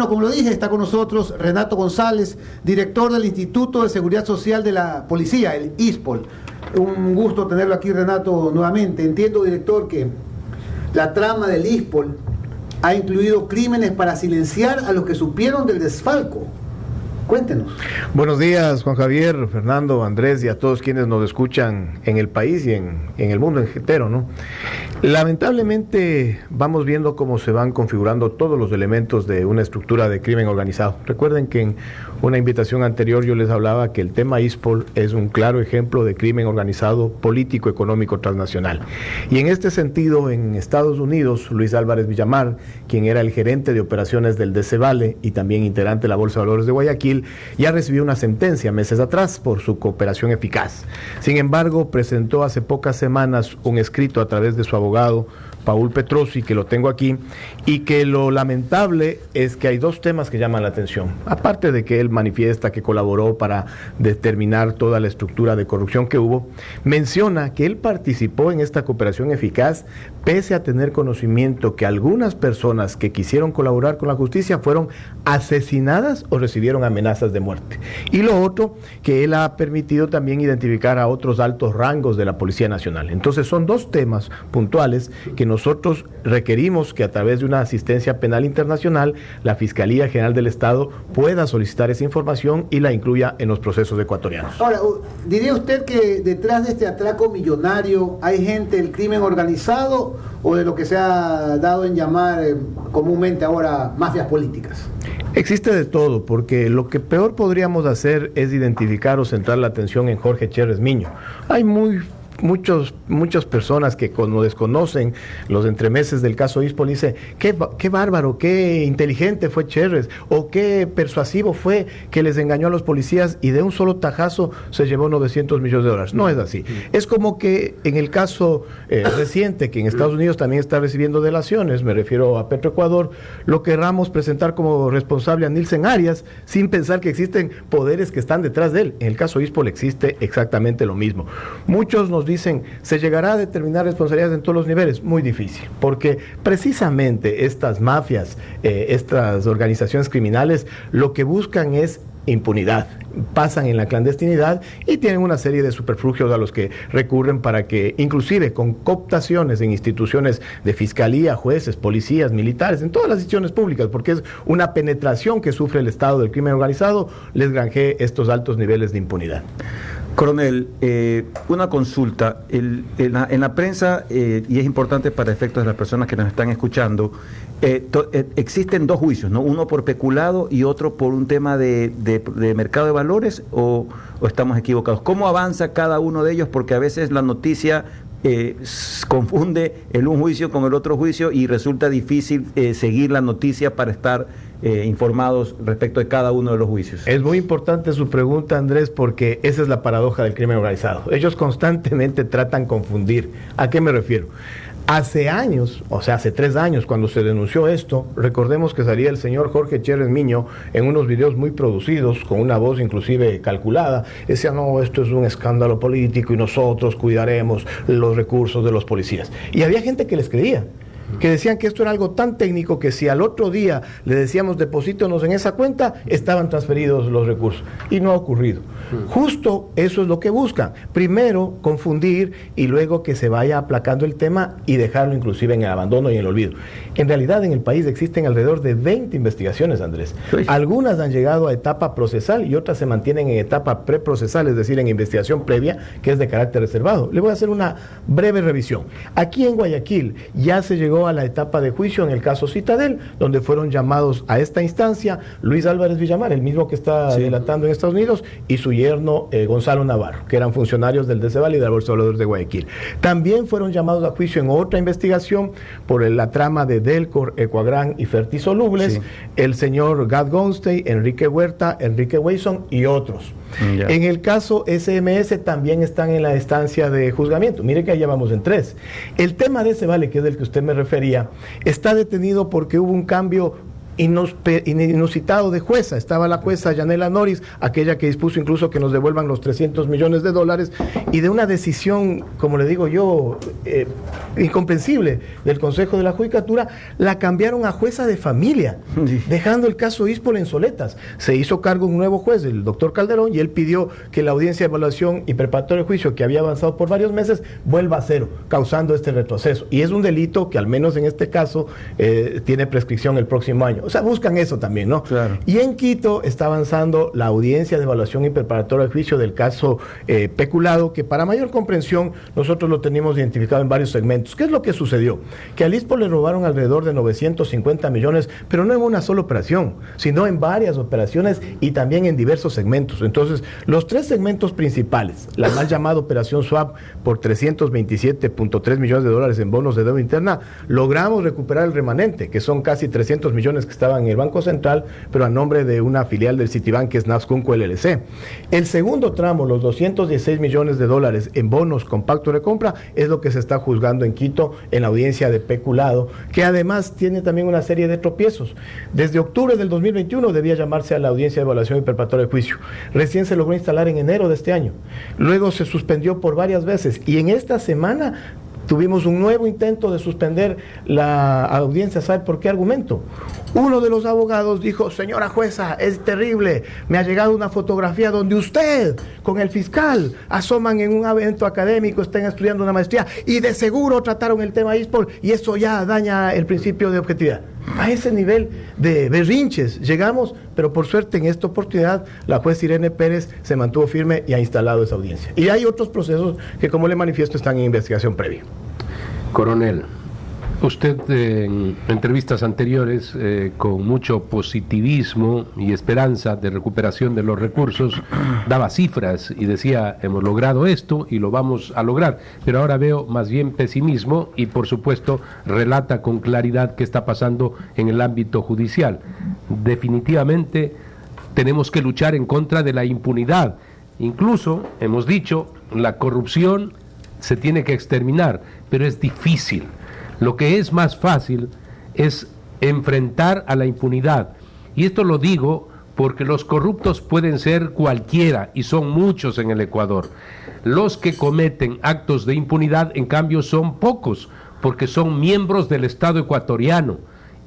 Bueno, como lo dije, está con nosotros Renato González, director del Instituto de Seguridad Social de la Policía, el ISPOL. Un gusto tenerlo aquí, Renato, nuevamente. Entiendo, director, que la trama del ISPOL ha incluido crímenes para silenciar a los que supieron del desfalco. Cuéntenos. Buenos días, Juan Javier, Fernando, Andrés y a todos quienes nos escuchan en el país y en el mundo entero, ¿no? Lamentablemente vamos viendo cómo se van configurando todos los elementos de una estructura de crimen organizado. Recuerden que en una invitación anterior yo les hablaba que el tema ISPOL es un claro ejemplo de crimen organizado político, económico, transnacional. Y en este sentido, en Estados Unidos, Luis Álvarez Villamar, quien era el gerente de operaciones del DCVALE y también integrante de la Bolsa de Valores de Guayaquil, ya recibió una sentencia meses atrás por su cooperación eficaz. Sin embargo, presentó hace pocas semanas un escrito a través de su abogado, Paul Petrosi, que lo tengo aquí, y que lo lamentable es que hay dos temas que llaman la atención. Aparte de que él manifiesta que colaboró para determinar toda la estructura de corrupción que hubo, menciona que él participó en esta cooperación eficaz pese a tener conocimiento que algunas personas que quisieron colaborar con la justicia fueron asesinadas o recibieron amenazas de muerte. Y lo otro, que él ha permitido también identificar a otros altos rangos de la Policía Nacional. Entonces son dos temas puntuales que nosotros requerimos que a través de una asistencia penal internacional la Fiscalía General del Estado pueda solicitar esa información y la incluya en los procesos ecuatorianos. Ahora, ¿diría usted que detrás de este atraco millonario hay gente del crimen organizado o de lo que se ha dado en llamar comúnmente ahora mafias políticas? Existe de todo, porque lo que peor podríamos hacer es identificar o centrar la atención en Jorge Cherres Miño. Hay muchas personas que cuando desconocen los entremeses del caso ISPOL dicen qué bárbaro, qué inteligente fue Cherres, o qué persuasivo fue que les engañó a los policías y de un solo tajazo se llevó 900 millones de dólares. No es así. Es como que en el caso reciente, que en Estados Unidos también está recibiendo delaciones, me refiero a Petroecuador, lo querramos presentar como responsable a Nilsen Arias sin pensar que existen poderes que están detrás de él. En el caso ISPOL existe exactamente lo mismo. Muchos nos dicen, ¿se llegará a determinar responsabilidades en todos los niveles? Muy difícil, porque precisamente estas mafias, estas organizaciones criminales, lo que buscan es impunidad, pasan en la clandestinidad y tienen una serie de superflugios a los que recurren para que, inclusive con cooptaciones en instituciones de fiscalía, jueces, policías, militares, en todas las instituciones públicas, porque es una penetración que sufre el Estado del crimen organizado, les granjee estos altos niveles de impunidad. Coronel, una consulta. En la prensa, y es importante para efectos de las personas que nos están escuchando, existen dos juicios, ¿no? Uno por peculado y otro por un tema de mercado de valores, o estamos equivocados. ¿Cómo avanza cada uno de ellos? Porque a veces la noticia confunde el un juicio con el otro juicio y resulta difícil seguir la noticia para estar informados respecto de cada uno de los juicios. Es muy importante su pregunta, Andrés, porque esa es la paradoja del crimen organizado. Ellos constantemente tratan de confundir. ¿A qué me refiero? Hace años, o sea, hace 3 años, cuando se denunció esto, recordemos que salía el señor Jorge Cherres Miño en unos videos muy producidos, con una voz inclusive calculada, decía, no, esto es un escándalo político y nosotros cuidaremos los recursos de los policías. Y había gente que les creía, que decían que esto era algo tan técnico que si al otro día le decíamos deposítenos en esa cuenta, estaban transferidos los recursos. Y no ha ocurrido. Justo eso es lo que buscan. Primero, confundir y luego que se vaya aplacando el tema y dejarlo inclusive en el abandono y en el olvido. En realidad en el país existen alrededor de 20 investigaciones, Andrés. Sí. Algunas han llegado a etapa procesal y otras se mantienen en etapa preprocesal, es decir, en investigación previa, que es de carácter reservado. Le voy a hacer una breve revisión. Aquí en Guayaquil ya se llegó a la etapa de juicio en el caso Citadel, donde fueron llamados a esta instancia Luis Álvarez Villamar, el mismo que está delatando en Estados Unidos, y su yerno Gonzalo Navarro, que eran funcionarios del DCVALE y de la Bolsa de Valores de Guayaquil. También fueron llamados a juicio en otra investigación por la trama de Delcor, Ecuagran y Fertisolubles, el señor Gad Gonstein, Enrique Huerta, Enrique Weison y otros. En el caso SMS también están en la instancia de juzgamiento. Mire que ahí ya vamos en 3. El tema de DCVALE, que es del que usted me refería, está detenido porque hubo un cambio inusitado de jueza. Estaba la jueza Yanela Noris, aquella que dispuso incluso que nos devuelvan los $300 millones, y de una decisión, como le digo yo, incomprensible del Consejo de la Judicatura, la cambiaron a jueza de familia, dejando el caso ISPOL en soletas. Se hizo cargo un nuevo juez, el doctor Calderón, y él pidió que la audiencia de evaluación y preparatorio de juicio, que había avanzado por varios meses, vuelva a cero, causando este retroceso. Y es un delito que, al menos en este caso, tiene prescripción el próximo año. O sea, buscan eso también, ¿no? Claro. Y en Quito está avanzando la audiencia de evaluación y preparatoria de juicio del caso Peculado, que para mayor comprensión nosotros lo tenemos identificado en varios segmentos. ¿Qué es lo que sucedió? Que al ISPO le robaron alrededor de 950 millones, pero no en una sola operación, sino en varias operaciones y también en diversos segmentos. Entonces, los tres segmentos principales, la mal llamada operación Swap por $327.3 millones en bonos de deuda interna, logramos recuperar el remanente, que son casi 300 millones que estaban en el Banco Central, pero a nombre de una filial del Citibank, que es Nafscunco LLC. El segundo tramo, los $216 millones en bonos con pacto de compra, es lo que se está juzgando en Quito en la audiencia de Peculado, que además tiene también una serie de tropiezos. Desde octubre del 2021 debía llamarse a la audiencia de evaluación y preparatoria de juicio. Recién se logró instalar en enero de este año. Luego se suspendió por varias veces y en esta semana tuvimos un nuevo intento de suspender la audiencia. ¿Sabe por qué argumento? Uno de los abogados dijo: señora jueza, es terrible, me ha llegado una fotografía donde usted con el fiscal asoman en un evento académico, están estudiando una maestría y de seguro trataron el tema ISPOL y eso ya daña el principio de objetividad. A ese nivel de berrinches llegamos, pero por suerte en esta oportunidad la juez Irene Pérez se mantuvo firme y ha instalado esa audiencia. Y hay otros procesos que, como le manifiesto, están en investigación previa. Coronel, usted en entrevistas anteriores, con mucho positivismo y esperanza de recuperación de los recursos, daba cifras y decía: hemos logrado esto y lo vamos a lograr, pero ahora veo más bien pesimismo y, por supuesto, relata con claridad qué está pasando en el ámbito judicial. Definitivamente tenemos que luchar en contra de la impunidad. Incluso, hemos dicho, la corrupción se tiene que exterminar, pero es difícil. Lo que es más fácil es enfrentar a la impunidad. Y esto lo digo porque los corruptos pueden ser cualquiera, y son muchos en el Ecuador. Los que cometen actos de impunidad, en cambio, son pocos, porque son miembros del Estado ecuatoriano,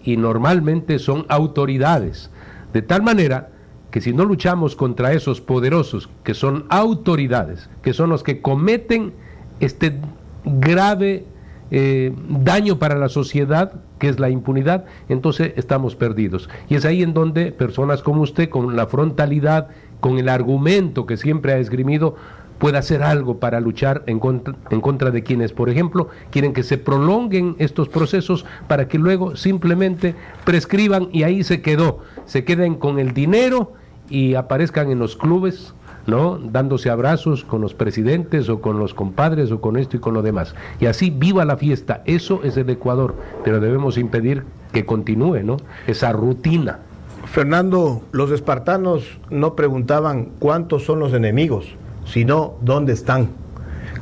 y normalmente son autoridades. De tal manera que si no luchamos contra esos poderosos, que son autoridades, que son los que cometen este grave daño para la sociedad, que es la impunidad, entonces estamos perdidos. Y es ahí en donde personas como usted, con la frontalidad, con el argumento que siempre ha esgrimido, puede hacer algo para luchar en contra de quienes, por ejemplo, quieren que se prolonguen estos procesos para que luego simplemente prescriban y ahí se queden con el dinero y aparezcan en los clubes, ¿no?, dándose abrazos con los presidentes o con los compadres o con esto y con lo demás. Y así viva la fiesta. Eso es el Ecuador, pero debemos impedir que continúe, ¿no?, esa rutina. Fernando, los espartanos no preguntaban cuántos son los enemigos, sino dónde están.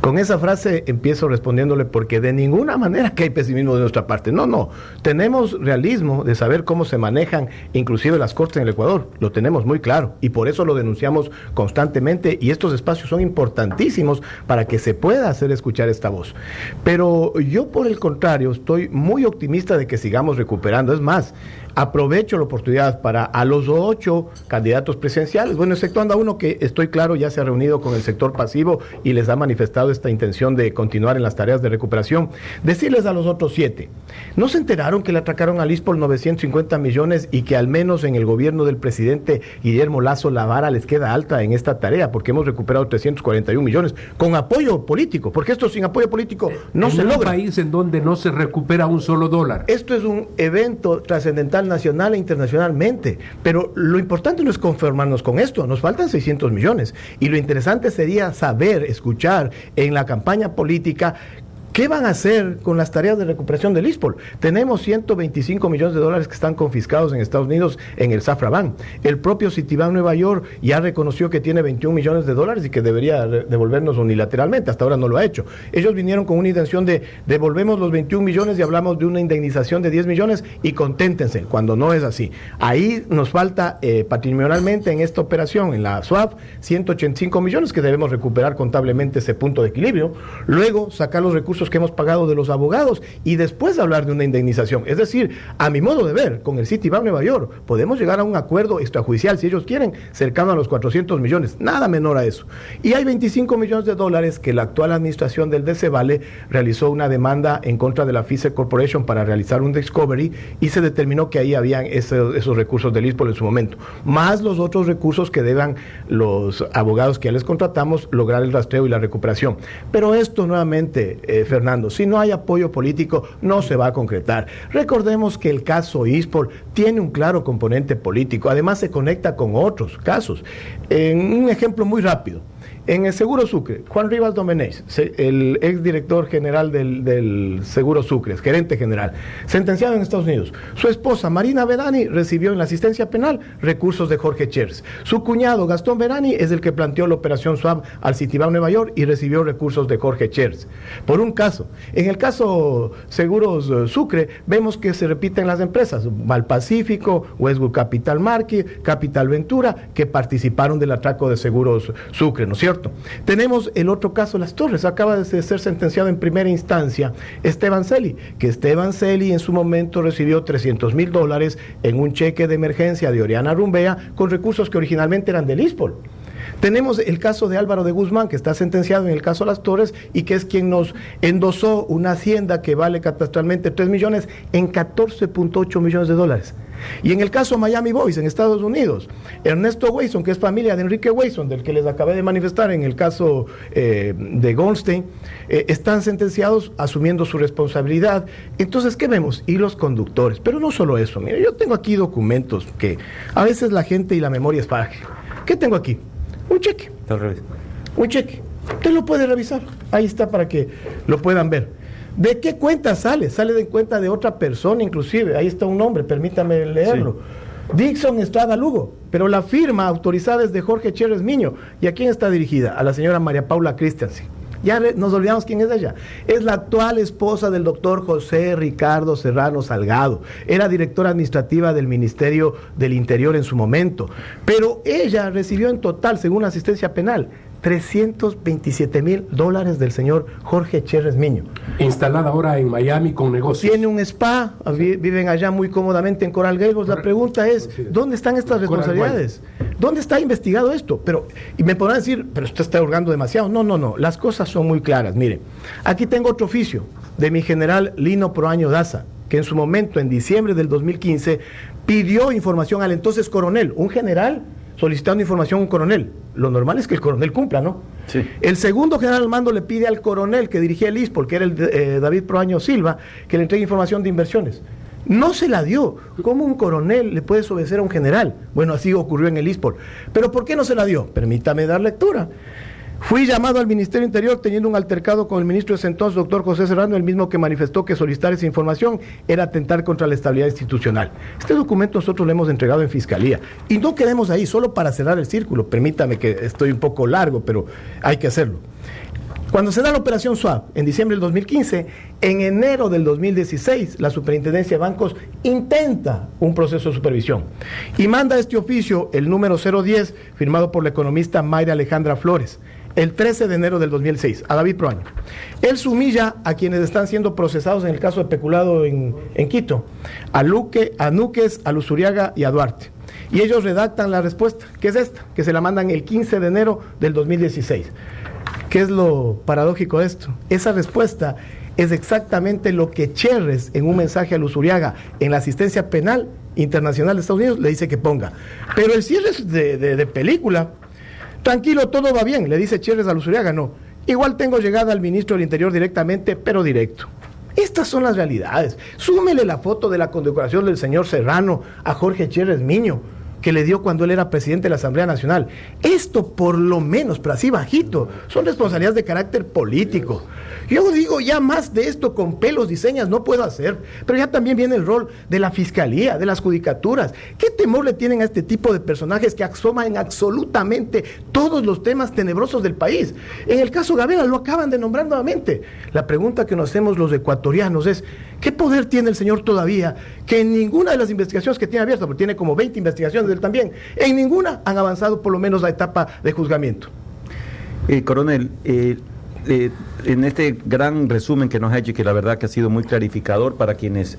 Con esa frase empiezo respondiéndole, porque de ninguna manera que hay pesimismo de nuestra parte. No, tenemos realismo de saber cómo se manejan inclusive las cortes en el Ecuador, lo tenemos muy claro y por eso lo denunciamos constantemente, y estos espacios son importantísimos para que se pueda hacer escuchar esta voz. Pero yo, por el contrario, estoy muy optimista de que sigamos recuperando. Es más, aprovecho la oportunidad para a los 8 candidatos presidenciales, bueno, exceptuando a uno que estoy claro ya se ha reunido con el sector pasivo y les ha manifestado esta intención de continuar en las tareas de recuperación, decirles a los otros 7, ¿no se enteraron que le atracaron al ISPOL 950 millones y que al menos en el gobierno del presidente Guillermo Lasso la vara les queda alta en esta tarea, porque hemos recuperado 341 millones con apoyo político, porque esto sin apoyo político no se logra? En un país en donde no se recupera un solo dólar. Esto es un evento trascendental nacional e internacionalmente, pero lo importante no es conformarnos con esto, nos faltan 600 millones, y lo interesante sería saber, escuchar en la campaña política ¿Qué van a hacer con las tareas de recuperación del ISPOL? Tenemos 125 millones de dólares que están confiscados en Estados Unidos en el Safra-Bank. El propio Citibank Nueva York ya reconoció que tiene 21 millones de dólares y que debería devolvernos unilateralmente. Hasta ahora no lo ha hecho. Ellos vinieron con una intención de devolvemos los 21 millones y hablamos de una indemnización de 10 millones y conténtense, cuando no es así. Ahí nos falta patrimonialmente en esta operación, en la SWAP, 185 millones que debemos recuperar contablemente ese punto de equilibrio. Luego sacar los recursos que hemos pagado de los abogados y después hablar de una indemnización. Es decir, a mi modo de ver, con el Citibank Nueva York podemos llegar a un acuerdo extrajudicial, si ellos quieren, cercano a los 400 millones, nada menor a eso. Y hay 25 millones de dólares que la actual administración del DC Vale realizó una demanda en contra de la FICE Corporation para realizar un discovery y se determinó que ahí habían esos recursos del ISPOL en su momento, más los otros recursos que deban los abogados que ya les contratamos lograr el rastreo y la recuperación. Pero esto nuevamente, Fernando, si no hay apoyo político no se va a concretar. Recordemos que el caso ISPOL tiene un claro componente político, además se conecta con otros casos. En un ejemplo muy rápido, en el Seguro Sucre, Juan Rivas Domenech, el exdirector general del Seguro Sucre, gerente general, sentenciado en Estados Unidos. Su esposa, Marina Verani, recibió en la asistencia penal recursos de Jorge Chers. Su cuñado, Gastón Verani, es el que planteó la operación SWAP al Citibank Nueva York y recibió recursos de Jorge Chers. Por un caso. En el caso Seguros Sucre, vemos que se repiten las empresas, Valpacífico, Westwood Capital Market, Capital Ventura, que participaron del atraco de Seguros Sucre, ¿no es cierto? Tenemos el otro caso, Las Torres, acaba de ser sentenciado en primera instancia Esteban Celi, que Esteban Celi en su momento recibió $300,000 en un cheque de emergencia de Oriana Rumbea con recursos que originalmente eran del ISPOL. Tenemos el caso de Álvaro de Guzmán, que está sentenciado en el caso Las Torres y que es quien nos endosó una hacienda que vale catastralmente 3 millones en 14.8 millones de dólares. Y en el caso Miami Boys, en Estados Unidos, Ernesto Wayson, que es familia de Enrique Wayson, del que les acabé de manifestar en el caso de Goldstein, están sentenciados asumiendo su responsabilidad. Entonces, ¿qué vemos? Hilos conductores. Pero no solo eso, mire, yo tengo aquí documentos que a veces la gente y la memoria es frágil. ¿Qué tengo aquí? Un cheque. Un cheque. Usted lo puede revisar. Ahí está para que lo puedan ver. ¿De qué cuenta sale? Sale de cuenta de otra persona inclusive. Ahí está un nombre, permítame leerlo. Sí. Dixon Estrada Lugo. Pero la firma autorizada es de Jorge Chers Miño. ¿Y a quién está dirigida? A la señora María Paula Christensen. Ya nos olvidamos quién es ella. Es la actual esposa del doctor José Ricardo Serrano Salgado. Era directora administrativa del Ministerio del Interior en su momento. Pero ella recibió en total, según la asistencia penal, $327,000 del señor Jorge Chers Miño. Instalada ahora en Miami con negocios. Tiene un spa, viven allá muy cómodamente en Coral Gables. La pregunta es, ¿dónde están estas responsabilidades? ¿Dónde está investigado esto? Y me podrán decir, pero usted está hurgando demasiado. No, las cosas son muy claras. Mire, aquí tengo otro oficio de mi general Lino Proaño Daza, que en su momento, en diciembre del 2015, pidió información al entonces coronel, un general solicitando información a un coronel. Lo normal es que el coronel cumpla, ¿no? Sí. El segundo general al mando le pide al coronel que dirigía el ISPOL, que era el David Proaño Silva, que le entregue información de inversiones. No se la dio. ¿Cómo un coronel le puede obedecer a un general? Bueno, así ocurrió en el ISPOL. ¿Pero por qué no se la dio? Permítame dar lectura. Fui llamado al Ministerio Interior teniendo un altercado con el ministro de ese entonces, doctor José Serrano, el mismo que manifestó que solicitar esa información era atentar contra la estabilidad institucional. Este documento nosotros lo hemos entregado en Fiscalía. Y no quedemos ahí, solo para cerrar el círculo. Permítame que estoy un poco largo, pero hay que hacerlo. Cuando se da la operación SWAP en diciembre del 2015, en enero del 2016, la Superintendencia de Bancos intenta un proceso de supervisión y manda este oficio, el número 010, firmado por la economista Mayra Alejandra Flores, el 13 de enero del 2006, a David Proaño. Él sumilla a quienes están siendo procesados en el caso de peculado en Quito, a Núquez, a Luzuriaga y a Duarte. Y ellos redactan la respuesta, que es esta, que se la mandan el 15 de enero del 2016. ¿Qué es lo paradójico de esto? Esa respuesta es exactamente lo que Chers, en un mensaje a Luzuriaga en la asistencia penal internacional de Estados Unidos, le dice que ponga. Pero el cierre es de película. Tranquilo, todo va bien, le dice Chers a Luzuriaga, no. Igual tengo llegada al ministro del Interior directamente, pero directo. Estas son las realidades. Súmele la foto de la condecoración del señor Serrano a Jorge Chers Miño. que le dio cuando él era presidente de la Asamblea Nacional. Esto por lo menos, pero así bajito, son responsabilidades de carácter político. Yo digo, ya más de esto con pelos y señas no puedo hacer, pero ya también viene el rol de la fiscalía, de las judicaturas. ¿Qué temor le tienen a este tipo de personajes que asoman en absolutamente todos los temas tenebrosos del país? En el caso Gavela lo acaban de nombrar nuevamente. La pregunta que nos hacemos los ecuatorianos es, ¿qué poder tiene el señor todavía que en ninguna de las investigaciones que tiene abiertas, porque tiene como 20 investigaciones él también, en ninguna han avanzado por lo menos la etapa de juzgamiento? Coronel, en este gran resumen que nos ha hecho y que la verdad que ha sido muy clarificador para quienes,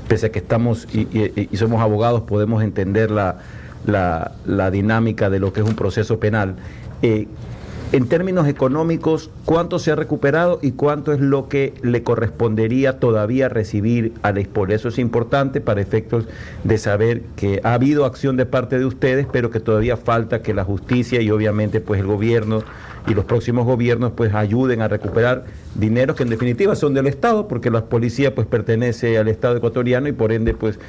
pese a que estamos y somos abogados, podemos entender la dinámica de lo que es un proceso penal. En términos económicos, ¿cuánto se ha recuperado y cuánto es lo que le correspondería todavía recibir al ISPOL? Eso es importante para efectos de saber que ha habido acción de parte de ustedes, pero que todavía falta que la justicia y obviamente pues el gobierno y los próximos gobiernos pues ayuden a recuperar dineros que en definitiva son del Estado, porque la policía pues pertenece al Estado ecuatoriano y por ende pues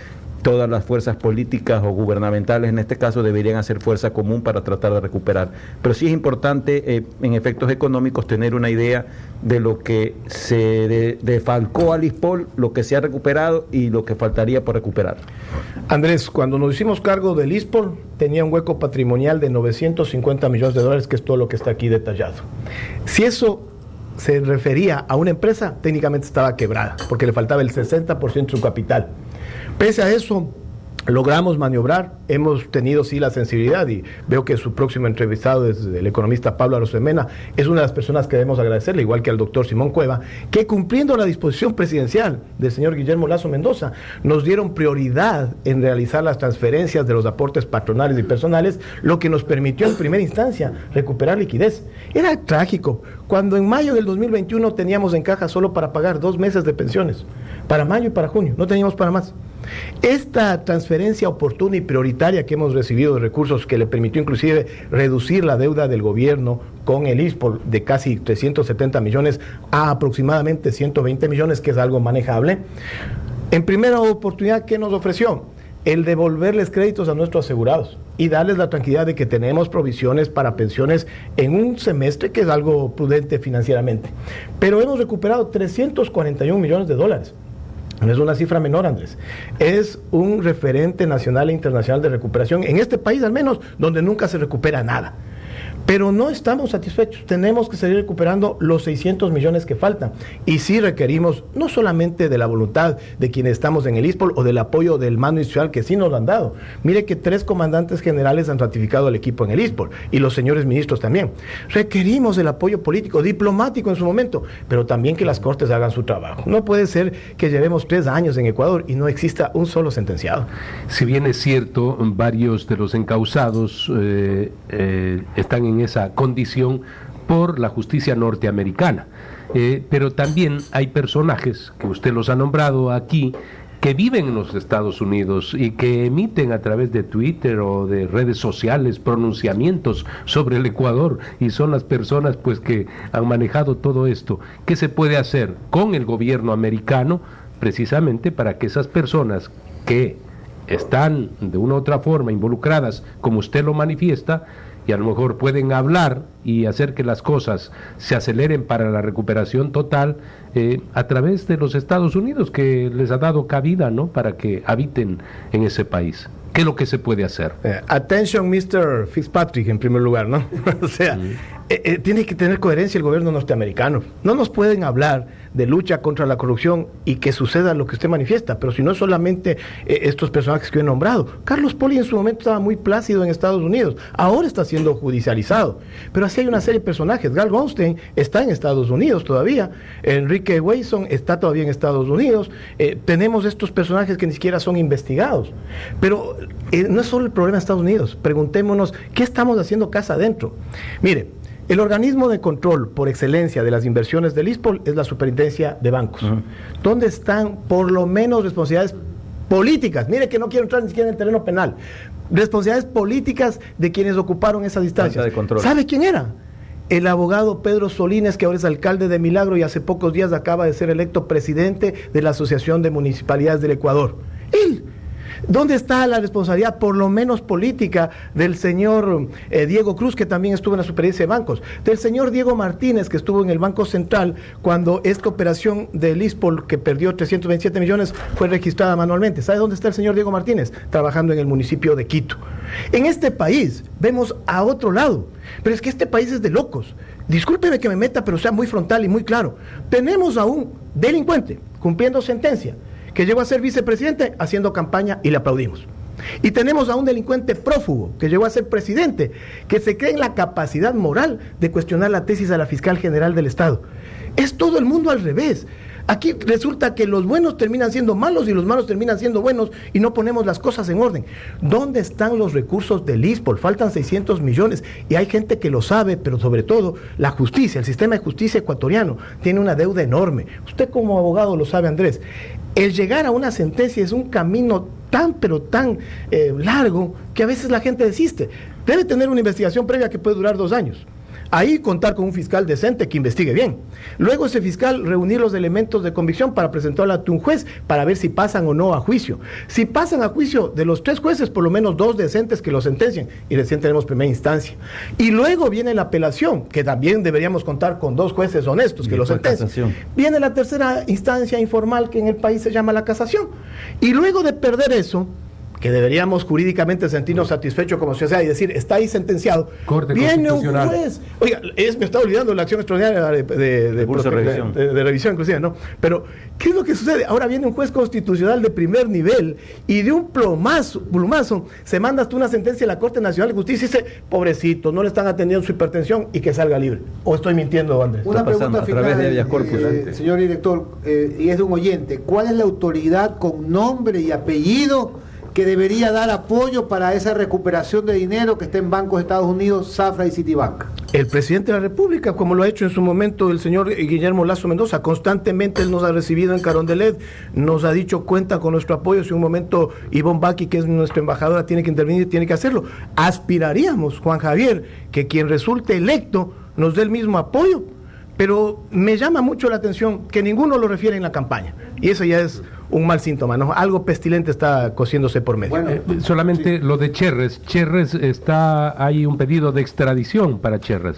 todas las fuerzas políticas o gubernamentales en este caso deberían hacer fuerza común para tratar de recuperar. Pero sí es importante en efectos económicos tener una idea de lo que se defalcó al ISPOL, lo que se ha recuperado y lo que faltaría por recuperar. Andrés, cuando nos hicimos cargo del ISPOL tenía un hueco patrimonial de 950 millones de dólares, que es todo lo que está aquí detallado. Si eso se refería a una empresa, técnicamente estaba quebrada, porque le faltaba el 60% de su capital. Pese a eso, logramos maniobrar, hemos tenido sí la sensibilidad y veo que su próximo entrevistado es el economista Pablo Arosemena, es una de las personas que debemos agradecerle, igual que al doctor Simón Cueva, que cumpliendo la disposición presidencial del señor Guillermo Lasso Mendoza, nos dieron prioridad en realizar las transferencias de los aportes patronales y personales, lo que nos permitió en primera instancia recuperar liquidez. Era trágico, cuando en mayo del 2021 teníamos en caja solo para pagar 2 meses de pensiones, para mayo y para junio, no teníamos para más. Esta transferencia oportuna y prioritaria que hemos recibido de recursos, que le permitió inclusive reducir la deuda del gobierno con el ISPOL de casi 370 millones a aproximadamente 120 millones, que es algo manejable. En primera oportunidad, ¿qué nos ofreció? El devolverles créditos a nuestros asegurados y darles la tranquilidad de que tenemos provisiones para pensiones en un semestre, que es algo prudente financieramente. Pero hemos recuperado 341 millones de dólares. No es una cifra menor, Andrés. Es un referente nacional e internacional de recuperación, en este país al menos, donde nunca se recupera nada. Pero no estamos satisfechos, tenemos que seguir recuperando los 600 millones que faltan. Y sí requerimos no solamente de la voluntad de quienes estamos en el ISPOL o del apoyo del mando institucional, que sí nos lo han dado. Mire que 3 comandantes generales han ratificado al equipo en el ISPOL y los señores ministros también. Requerimos el apoyo político, diplomático en su momento, pero también que las cortes hagan su trabajo. No puede ser que llevemos 3 años en Ecuador y no exista un solo sentenciado. Si bien es cierto, varios de los encausados están en esa condición por la justicia norteamericana, pero también hay personajes que usted los ha nombrado aquí que viven en los Estados Unidos y que emiten a través de Twitter o de redes sociales pronunciamientos sobre el Ecuador, y son las personas pues que han manejado todo esto. ¿Qué se puede hacer con el gobierno americano precisamente para que esas personas que están de una u otra forma involucradas, como usted lo manifiesta, y a lo mejor pueden hablar y hacer que las cosas se aceleren para la recuperación total a través de los Estados Unidos, que les ha dado cabida, ¿no?, para que habiten en ese país? ¿Qué es lo que se puede hacer? Attention, Mr. Fitzpatrick, en primer lugar, ¿no? O sea, tiene que tener coherencia el gobierno norteamericano. No nos pueden hablar de lucha contra la corrupción y que suceda lo que usted manifiesta, pero si no solamente estos personajes que he nombrado. Carlos Poli en su momento estaba muy plácido en Estados Unidos, ahora está siendo judicializado, pero así hay una serie de personajes. Gal Goldstein está en Estados Unidos todavía, Enrique Wayson está todavía en Estados Unidos, tenemos estos personajes que ni siquiera son investigados, pero no es solo el problema de Estados Unidos. Preguntémonos, ¿qué estamos haciendo casa adentro? Mire, el organismo de control por excelencia de las inversiones del ISPOL es la Superintendencia de Bancos, donde están por lo menos responsabilidades políticas. Mire que no quiero entrar ni siquiera en el terreno penal. Responsabilidades políticas de quienes ocuparon esa distancia. ¿Sabe quién era? El abogado Pedro Solines, que ahora es alcalde de Milagro y hace pocos días acaba de ser electo presidente de la Asociación de Municipalidades del Ecuador. Él ¿Dónde está la responsabilidad, por lo menos política, del señor Diego Cruz, que también estuvo en la superintendencia de bancos, del señor Diego Martínez, que estuvo en el Banco Central cuando esta operación del ISPOL, que perdió 327 millones, fue registrada manualmente? ¿Sabe dónde está el señor Diego Martínez? Trabajando en el municipio de Quito. En este país vemos a otro lado, pero es que este país es de locos. Discúlpeme que me meta, pero sea muy frontal y muy claro. Tenemos a un delincuente cumpliendo sentencia, que llegó a ser vicepresidente haciendo campaña y le aplaudimos. Y tenemos a un delincuente prófugo que llegó a ser presidente, que se cree en la capacidad moral de cuestionar la tesis de la fiscal general del Estado. Es todo el mundo al revés. Aquí resulta que los buenos terminan siendo malos y los malos terminan siendo buenos y no ponemos las cosas en orden. ¿Dónde están los recursos del ISPOL? Faltan 600 millones y hay gente que lo sabe, pero sobre todo la justicia, el sistema de justicia ecuatoriano tiene una deuda enorme. Usted como abogado lo sabe, Andrés. El llegar a una sentencia es un camino tan, pero tan largo que a veces la gente desiste. Debe tener una investigación previa que puede durar 2 años. Ahí contar con un fiscal decente que investigue bien. Luego ese fiscal reunir los elementos de convicción para presentarlo ante un juez para ver si pasan o no a juicio. Si pasan a juicio de los 3 jueces, por lo menos 2 decentes que lo sentencien, y recién tenemos primera instancia. Y luego viene la apelación, que también deberíamos contar con 2 jueces honestos que lo sentencien. Viene la tercera instancia informal, que en el país se llama la casación. Y luego de perder eso, que deberíamos jurídicamente sentirnos satisfechos como sociedad y decir, está ahí sentenciado, Corte viene un juez, oiga, me está olvidando la acción extraordinaria de revisión inclusive, ¿no? Pero, ¿qué es lo que sucede? Ahora viene un juez constitucional de primer nivel y de un plumazo se manda hasta una sentencia de la Corte Nacional de Justicia y dice, pobrecito, no le están atendiendo su hipertensión y que salga libre. ¿O estoy mintiendo, Andrés? Una pregunta final, señor director, y es de un oyente. ¿Cuál es la autoridad con nombre y apellido que debería dar apoyo para esa recuperación de dinero que está en bancos de Estados Unidos, Safra y Citibank? El presidente de la República, como lo ha hecho en su momento el señor Guillermo Lasso Mendoza, constantemente él nos ha recibido en Carondelet, nos ha dicho cuenta con nuestro apoyo, si un momento Ivonne Baki, que es nuestra embajadora, tiene que intervenir, tiene que hacerlo. Aspiraríamos, Juan Javier, que quien resulte electo nos dé el mismo apoyo, pero me llama mucho la atención que ninguno lo refiere en la campaña, y eso ya es un mal síntoma, ¿no? Algo pestilente está cosiéndose por medio. Bueno, solamente sí. Lo de Cherres. Cherres hay un pedido de extradición para Cherres.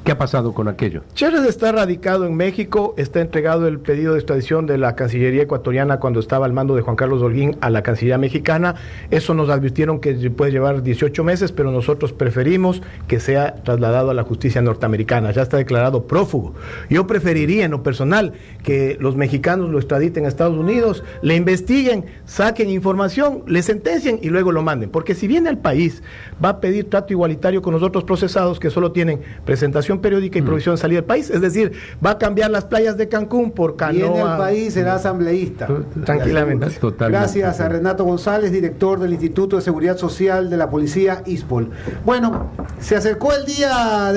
¿Qué ha pasado con aquello? Cherres está radicado en México, está entregado el pedido de extradición de la Cancillería ecuatoriana cuando estaba al mando de Juan Carlos Holguín a la Cancillería mexicana. Eso nos advirtieron que puede llevar 18 meses, pero nosotros preferimos que sea trasladado a la justicia norteamericana. Ya está declarado prófugo. Yo preferiría en lo personal que los mexicanos lo extraditen a Estados Unidos, le investiguen, saquen información, le sentencien y luego lo manden. Porque si viene al país, va a pedir trato igualitario con los otros procesados que solo tienen presentación periódica y provisión de salir del país, es decir, va a cambiar las playas de Cancún por canoa. Y en el país será asambleísta. Tranquilamente. Gracias a Renato González, director del Instituto de Seguridad Social de la Policía ISPOL. Bueno, se acercó el día de